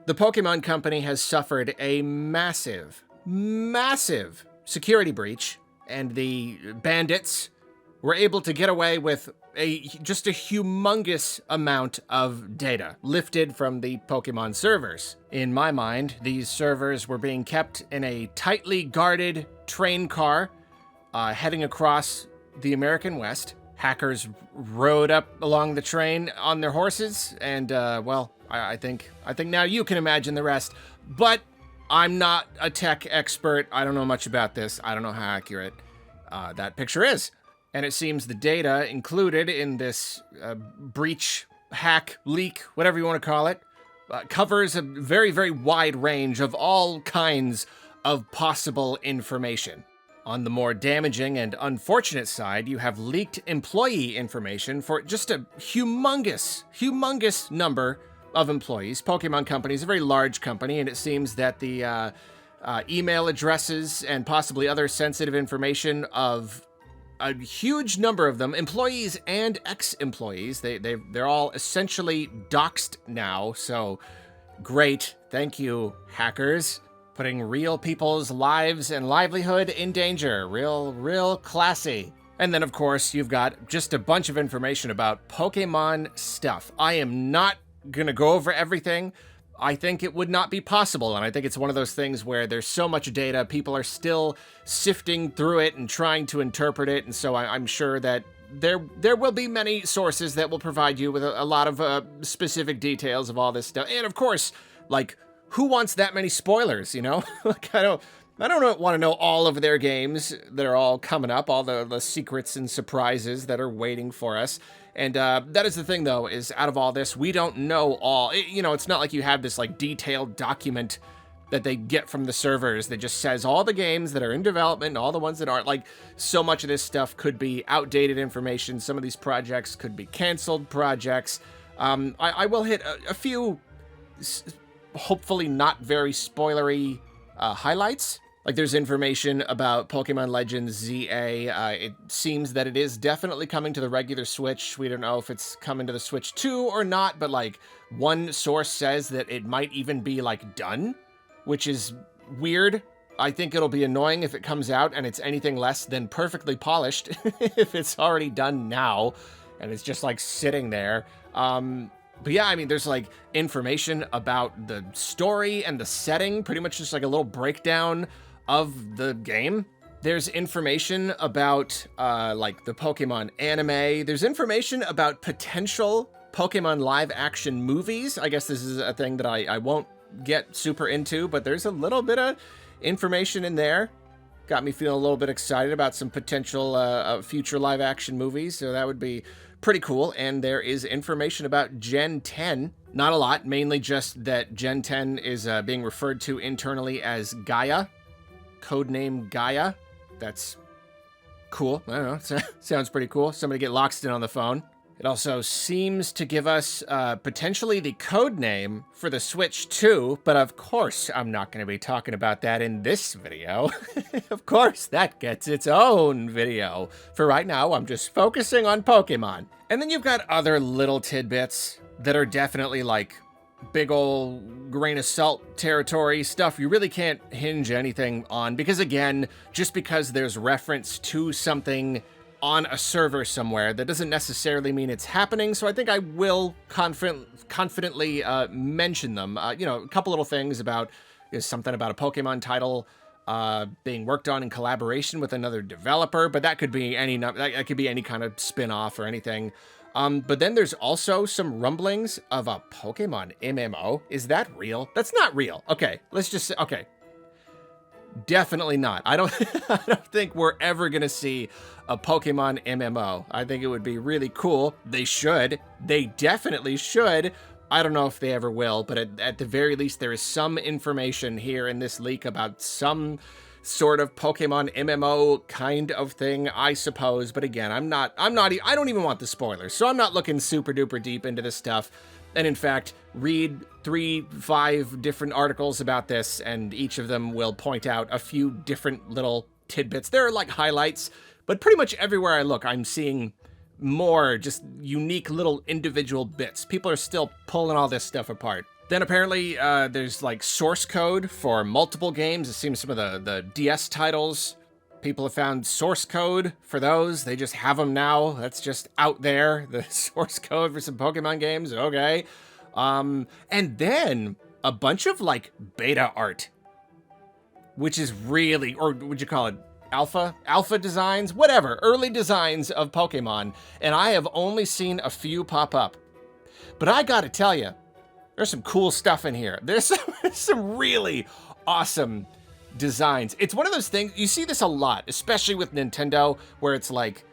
The Pokemon Company has suffered a massive security breach, and the bandits were able to get away with just a humongous amount of data lifted from the Pokemon servers. In my mind, these servers were being kept in a tightly guarded train car heading across the American West. Hackers rode up along the train on their horses, and well, I think now you can imagine the rest. But I'm not a tech expert. I don't know much about this. I don't know how accurate that picture is. And it seems the data included in this breach, hack, leak, whatever you want to call it, covers a very, very wide range of all kinds of possible information. On the more damaging and unfortunate side, you have leaked employee information for just a humongous number of employees. Pokemon Company is a very large company, and it seems that the email addresses and possibly other sensitive information of a huge number of them, employees and ex-employees, they're all essentially doxxed now, so great. Thank you, hackers. Putting real people's lives and livelihood in danger. Real classy. And then, of course, you've got just a bunch of information about Pokemon stuff. I am not gonna go over everything. I think it would not be possible, and I think it's one of those things where there's so much data, people are still sifting through it and trying to interpret it, and so I'm sure that there will be many sources that will provide you with a lot of specific details of all this stuff. And of course, like, who wants that many spoilers, you know? Like, I don't want to know all of their games that are all coming up, all the secrets and surprises that are waiting for us. And that is the thing, though, is out of all this, we don't know all. It's not like you have this, like, detailed document that they get from the servers that just says all the games that are in development and all the ones that aren't. Like, so much of this stuff could be outdated information. Some of these projects could be canceled projects. I will hit a few, hopefully not very spoilery highlights. Like, there's information about Pokemon Legends ZA. It seems that it is definitely coming to the regular Switch. We don't know if it's coming to the Switch 2 or not, but, like, one source says that it might even be, like, done, which is weird. I think it'll be annoying if it comes out and it's anything less than perfectly polished if it's already done now and it's just, like, sitting there. But yeah, I mean, there's, like, information about the story and the setting, pretty much just, like, a little breakdown of the game. There's information about, like, the Pokemon anime. There's information about potential Pokemon live-action movies. I guess this is a thing that I won't get super into, but there's a little bit of information in there. Got me feeling a little bit excited about some potential future live-action movies, so that would be pretty cool. And there is information about Gen 10. Not a lot, mainly just that Gen 10 is being referred to internally as Gaia. Codename Gaia. That's cool. I don't know. Sounds pretty cool. Somebody get Loxton on the phone. It also seems to give us potentially the code name for the Switch 2, but of course I'm not going to be talking about that in this video. Of course, that gets its own video. For right now, I'm just focusing on Pokemon. And then you've got other little tidbits that are definitely like big ol' grain of salt territory stuff you really can't hinge anything on, because again, just because there's reference to something on a server somewhere, that doesn't necessarily mean it's happening, so I think I will confidently mention them. A couple little things about something about a Pokemon title being worked on in collaboration with another developer, but that could be any kind of spin-off or anything. But then there's also some rumblings of a Pokemon MMO. Is that real? That's not real. Okay, let's just say, okay. Definitely not. I don't think we're ever gonna see a Pokemon MMO. I think it would be really cool. They should. They definitely should. I don't know if they ever will, but at the very least, there is some information here in this leak about some sort of Pokemon MMO kind of thing, I suppose. But again, I don't even want the spoilers, so I'm not looking super duper deep into this stuff. And in fact, read 3-5 different articles about this, and each of them will point out a few different little tidbits. There are like highlights, but pretty much everywhere I look, I'm seeing more just unique little individual bits. People are still pulling all this stuff apart. Then apparently there's like source code for multiple games. It seems some of the DS titles, people have found source code for those. They just have them now. That's just out there. The source code for some Pokemon games. Okay. And then a bunch of like beta art, which is really, or would you call it alpha designs, whatever, early designs of Pokemon. And I have only seen a few pop up. But I gotta tell you, there's some cool stuff in here. There's some really awesome designs. It's one of those things, you see this a lot, especially with Nintendo, where it's like,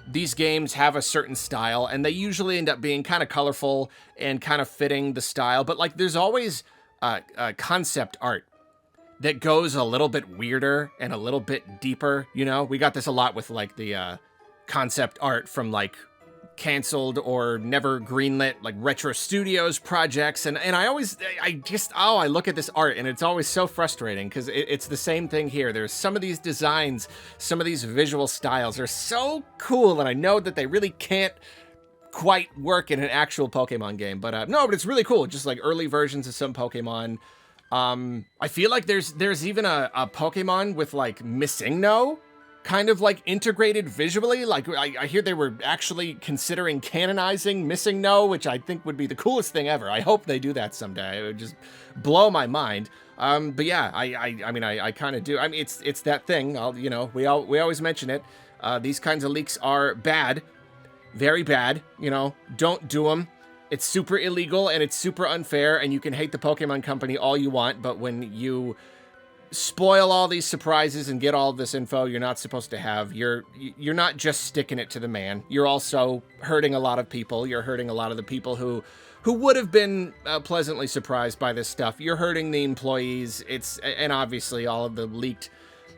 these games have a certain style, and they usually end up being kind of colorful and kind of fitting the style, but like, there's always concept art that goes a little bit weirder and a little bit deeper, you know? We got this a lot with like the concept art from like canceled or never greenlit like Retro Studios projects, and I look at this art and it's always so frustrating because it's the same thing here. There's some of these designs, some of these visual styles are so cool, and I know that they really can't quite work in an actual Pokemon game, but but it's really cool, just like early versions of some Pokemon. I feel like there's even a Pokemon with like Missing No kind of like integrated visually. Like I hear they were actually considering canonizing Missing No, which I think would be the coolest thing ever. I hope they do that someday. It would just blow my mind. But yeah, I mean, I kind of do. I mean, it's that thing. We always mention it. These kinds of leaks are bad, very bad. You know, don't do them. It's super illegal and it's super unfair, and you can hate the Pokemon Company all you want, but when you spoil all these surprises and get all this info you're not supposed to have, you're not just sticking it to the man. You're also hurting a lot of people. You're hurting a lot of the people who would have been pleasantly surprised by this stuff. You're hurting the employees. And obviously all of the leaked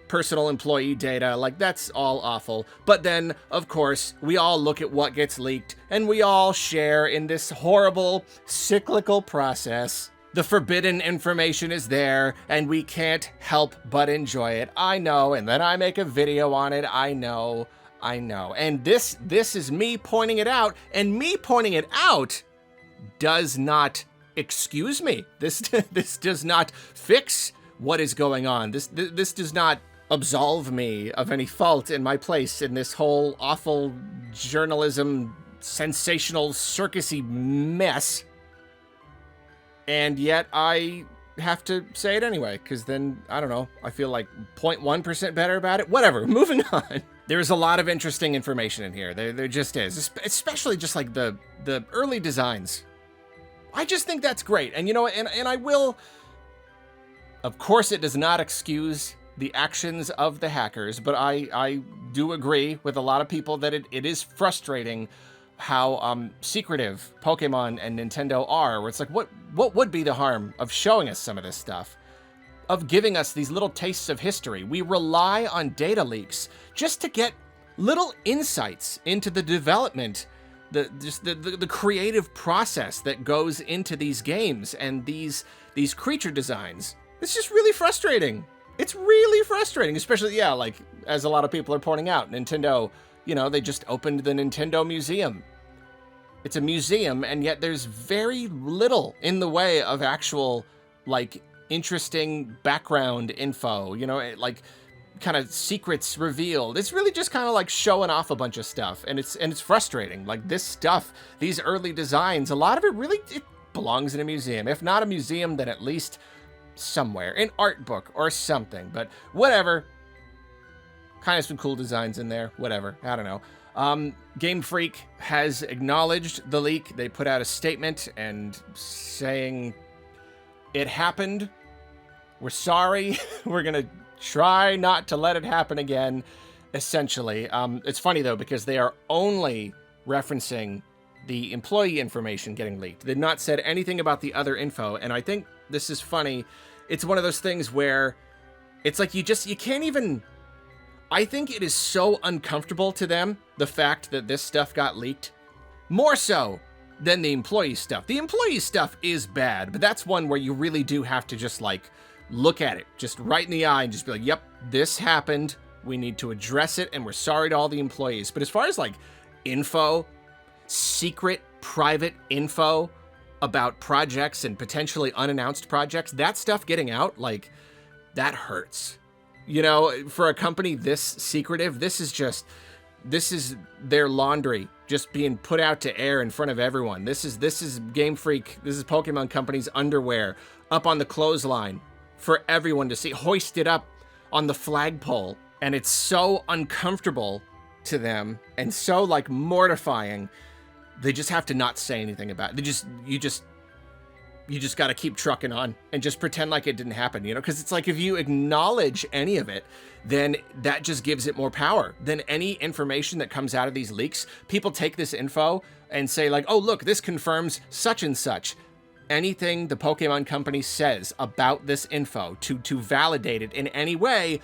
personal employee data, like that's all awful. But then, of course, we all look at what gets leaked and we all share in this horrible cyclical process. The forbidden information is there, and we can't help but enjoy it. I know, and then I make a video on it. I know. And this is me pointing it out, and me pointing it out does not excuse me. This does not fix what is going on. This does not absolve me of any fault in my place in this whole awful journalism, sensational, circusy mess. And yet I have to say it anyway, because then, I don't know, I feel like 0.1% better about it. Whatever, moving on. There's a lot of interesting information in here. There just is, especially just like the early designs. I just think that's great. And you know, and I will, of course it does not excuse the actions of the hackers, but I do agree with a lot of people that it is frustrating how secretive Pokemon and Nintendo are, where it's like, what would be the harm of showing us some of this stuff? Of giving us these little tastes of history? We rely on data leaks just to get little insights into the development, the creative process that goes into these games and these creature designs. It's just really frustrating. It's really frustrating, especially, yeah, like, as a lot of people are pointing out, Nintendo, you know, they just opened the Nintendo Museum. It's a museum, and yet there's very little in the way of actual, like, interesting background info, you know, like, kind of secrets revealed. It's really just kind of like showing off a bunch of stuff, and it's frustrating. Like, this stuff, these early designs, a lot of it really, it belongs in a museum. If not a museum, then at least somewhere, an art book or something, but whatever. Kind of some cool designs in there, whatever, I don't know. Game Freak has acknowledged the leak. They put out a statement and saying it happened. We're sorry. We're gonna try not to let it happen again, essentially. It's funny though, because they are only referencing the employee information getting leaked. They've not said anything about the other info, and I think this is funny. It's one of those things where it's like you can't even... I think it is so uncomfortable to them, the fact that this stuff got leaked, more so than the employee stuff. The employee stuff is bad, but that's one where you really do have to just like look at it just right in the eye and just be like, yep, this happened. We need to address it, and we're sorry to all the employees. But as far as like info, secret, private info about projects and potentially unannounced projects, that stuff getting out, like, that hurts. You know, for a company this secretive, this is their laundry just being put out to air in front of everyone. This is Game Freak, this is Pokemon Company's underwear up on the clothesline for everyone to see, hoisted up on the flagpole. And it's so uncomfortable to them and so like mortifying. They just have to not say anything about it. You just got to keep trucking on and just pretend like it didn't happen, you know? Because it's like if you acknowledge any of it, then that just gives it more power. Then any information that comes out of these leaks, people take this info and say like, oh, look, this confirms such and such. Anything the Pokemon Company says about this info to validate it in any way,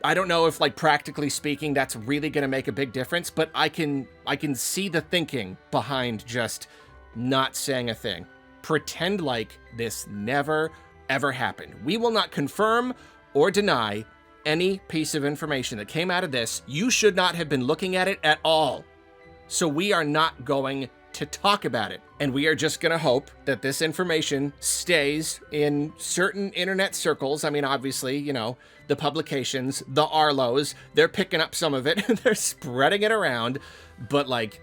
I don't know if, like, practically speaking, that's really going to make a big difference, but I can see the thinking behind just not saying a thing. Pretend like this never, ever happened. We will not confirm or deny any piece of information that came out of this. You should not have been looking at it at all. So we are not going to talk about it. And we are just going to hope that this information stays in certain internet circles. I mean, obviously, you know, the publications, the Arlos, they're picking up some of it and they're spreading it around. But like,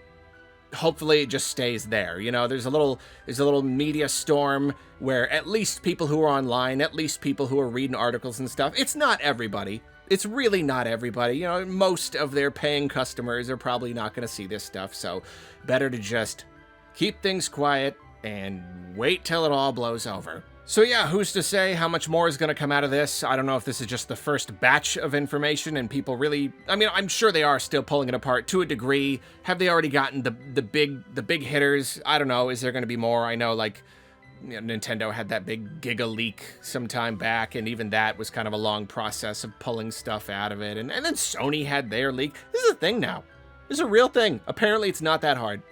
hopefully it just stays there. You know, there's a little media storm where at least people who are online, at least people who are reading articles and stuff, it's not everybody. It's really not everybody. You know, most of their paying customers are probably not going to see this stuff. So better to just keep things quiet and wait till it all blows over. So yeah, who's to say how much more is going to come out of this? I don't know if this is just the first batch of information and people really, I mean, I'm sure they are still pulling it apart to a degree. Have they already gotten the big hitters? I don't know. Is there going to be more? I know, like, you know, Nintendo had that big Giga leak some time back, and even that was kind of a long process of pulling stuff out of it. And then Sony had their leak. This is a thing now. This is a real thing. Apparently it's not that hard.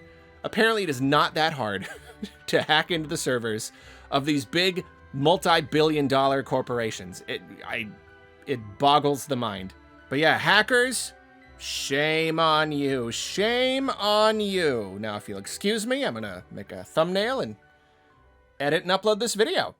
Apparently it is not that hard to hack into the servers of these big multi-billion-dollar corporations. It boggles the mind. But yeah, hackers, shame on you. Shame on you. Now, if you'll excuse me, I'm gonna make a thumbnail and edit and upload this video.